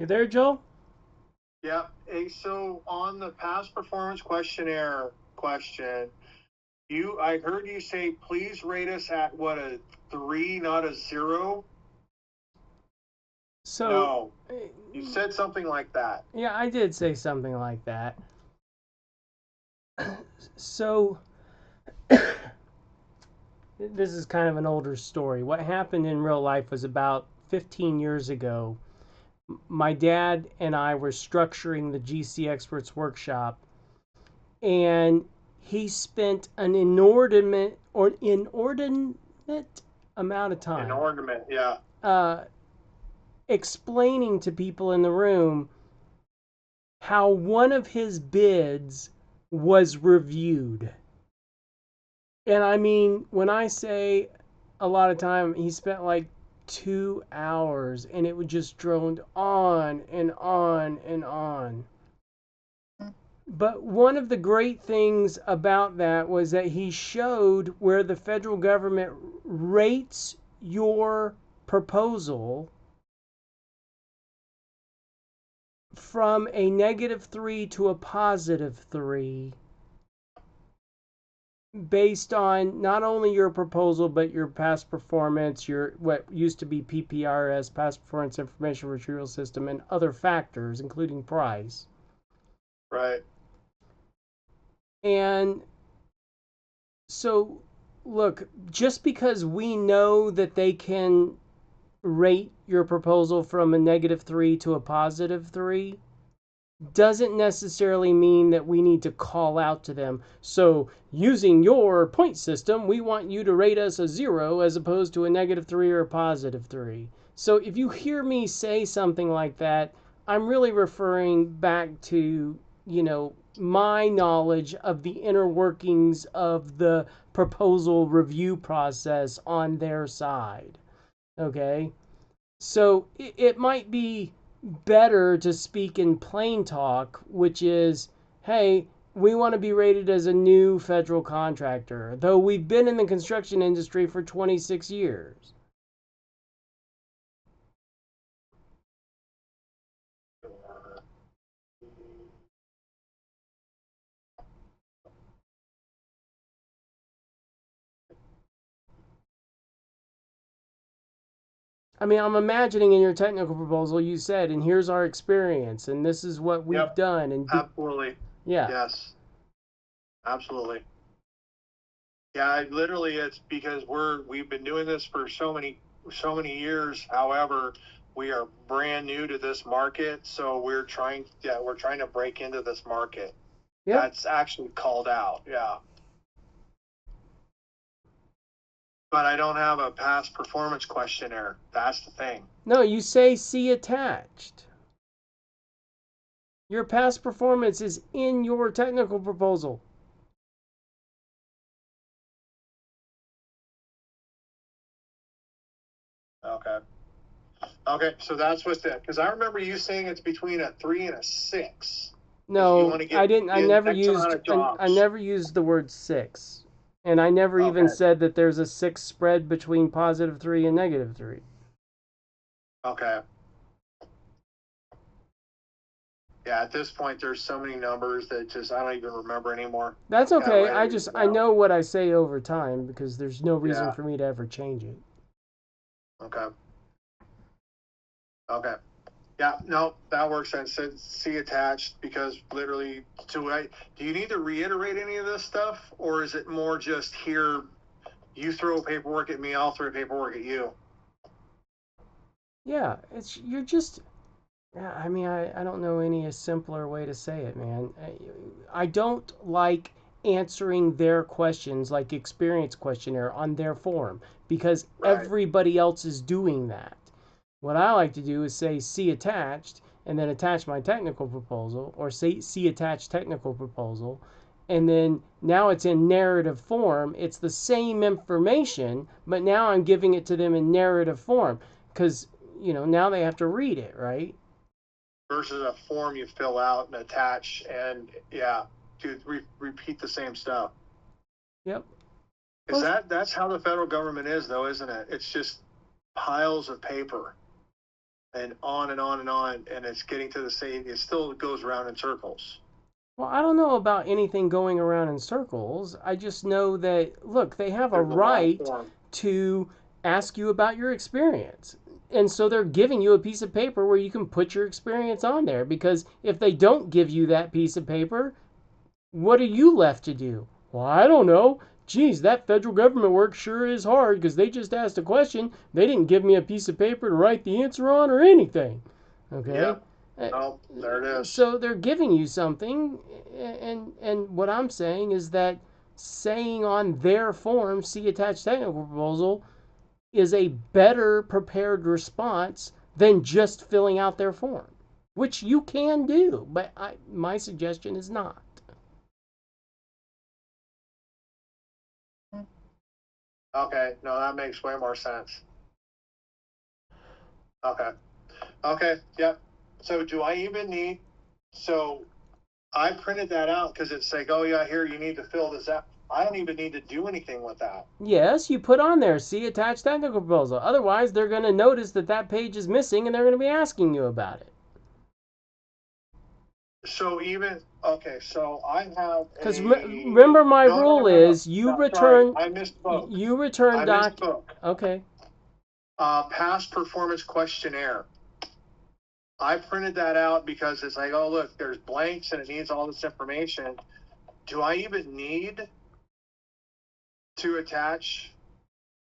You there, Joel? Yeah. Hey, so on the past performance questionnaire question, I heard you say please rate us at what, a 3, not a 0. So, No, you said something like that. yeah, I did say something like that. So, this is kind of an older story. What happened in real life was about 15 years ago. My dad and I were structuring the GCExperts workshop, and he spent an inordinate amount of An time ornament, yeah. uh, explaining to people in the room how one of his bids was reviewed. And I mean, when I say a lot of time, he spent like 2 hours and it would just droned on and on and on. But one of the great things about that was that he showed where the federal government rates your proposal from a -3 to a +3 based on not only your proposal but your past performance, your what used to be PPRS, past performance information retrieval system, and other factors, including price. Right. And so, look, just because we know that they can rate your proposal from a -3 to a +3 doesn't necessarily mean that we need to call out to them. So, using your point system, we want you to rate us a 0 as opposed to a -3 or a +3. So, if you hear me say something like that, I'm really referring back to, my knowledge of the inner workings of the proposal review process on their side. Okay? So it might be better to speak in plain talk, which is, hey, we want to be rated as a new federal contractor, though we've been in the construction industry for 26 years. I mean, I'm imagining in your technical proposal you said, and here's our experience, and this is what we've Yep. done, and Absolutely. yeah, Yes. Absolutely. Yeah. Literally, it's because we've been doing this for so many years. However, we are brand new to this market, so we're trying to break into this market. yep. That's actually called out. Yeah. But I don't have a past performance questionnaire. That's the thing. No, you say see attached. Your past performance is in your technical proposal. Okay. Okay. So that's what's that. Because I remember you saying it's between a 3 and a 6. Because you want No, to I get didn't. I in never X amount used. of I jobs. never used the word six, and I never even Okay. said that there's a six spread between +3 and -3. Okay. Yeah. At this point, there's so many numbers that just I don't even remember anymore. That's Got to okay. write everything I down. know what I say over time because there's no reason Yeah. for me to ever change it. Okay. Okay. Yeah, no, that works. And said see attached because literally, do you need to reiterate any of this stuff, or is it more just here? You throw paperwork at me, I'll throw paperwork at you. Yeah, it's you're just. Yeah, I mean, I don't know any simpler way to say it, man. I don't like answering their questions like experience questionnaire on their form because Right. everybody else is doing that. What I like to do is say see attached and then attach my technical proposal or say see attached technical proposal. And then now it's in narrative form. It's the same information, but now I'm giving it to them in narrative form because, now they have to read it, right? Versus a form you fill out and attach, and yeah, repeat the same stuff. Yep. Is Well, that's how the federal government is, though, isn't it? It's just piles of paper. and on and on and on, and it's getting to the same. It still goes around in circles. Well, I don't know about anything going around in circles. I just know that, look, they have a There's a lot of right form. to ask you about your experience. And so they're giving you a piece of paper where you can put your experience on there. Because if they don't give you that piece of paper, what are you left to do? Well, I don't know. Geez, that federal government work sure is hard because they just asked a question. They didn't give me a piece of paper to write the answer on or anything. Okay? Yep. Oh, there it is. So they're giving you something, and what I'm saying is that saying on their form, see attached technical proposal, is a better prepared response than just filling out their form, which you can do, but my suggestion is not. Okay, no, that makes way more sense. Okay. Okay, yep. So do I even need, so I printed that out because it's like, oh yeah, here, you need to fill this out. I don't even need to do anything with that. Yes, you put on there, see attached technical proposal. Otherwise, they're going to notice that that page is missing and they're going to be asking you about it. So even, okay, so I have Because a, remember, my no, no, rule no, no, no, is you no, sorry, return I misspoke. you return I doc. misspoke. Okay. Past performance questionnaire. I printed that out because it's like, oh, look, there's blanks and it needs all this information. Do I even need to attach?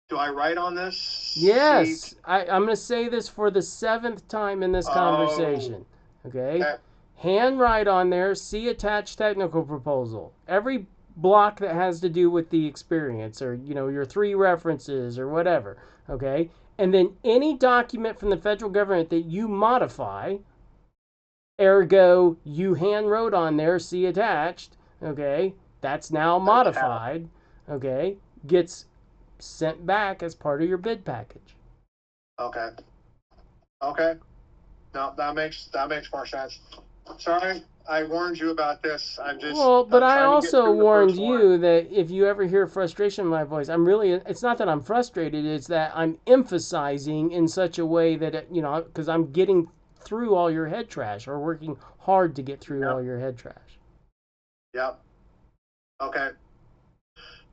Do I write on this? Yes, I'm going to say this for the 7th time in this Oh, conversation. Okay. okay. Handwrite on there, see attached technical proposal. Every block that has to do with the experience, or your 3 references or whatever. Okay. And then any document from the federal government that you modify, ergo you hand wrote on there, see attached. Okay. That's now modified. Okay. Gets sent back as part of your bid package. Okay. Okay. No, that makes more sense. Sorry, I warned you about this. Well, but I'm I trying to get also through the warned first one. you that if you ever hear frustration in my voice, it's not that I'm frustrated, it's that I'm emphasizing in such a way that, because I'm getting through all your head trash or working hard to get through all Yep. your head trash. Yep. Okay.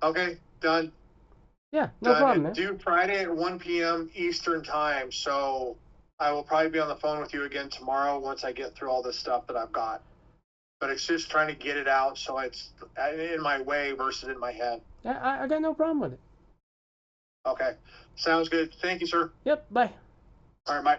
Okay. Done. Yeah, no Done. problem, It's man. due Friday at 1 p.m. Eastern time. So I will probably be on the phone with you again tomorrow once I get through all this stuff that I've got. But it's just trying to get it out so it's in my way versus in my head. I got no problem with it. Okay. Sounds good. Thank you, sir. Yep, bye. All right, bye.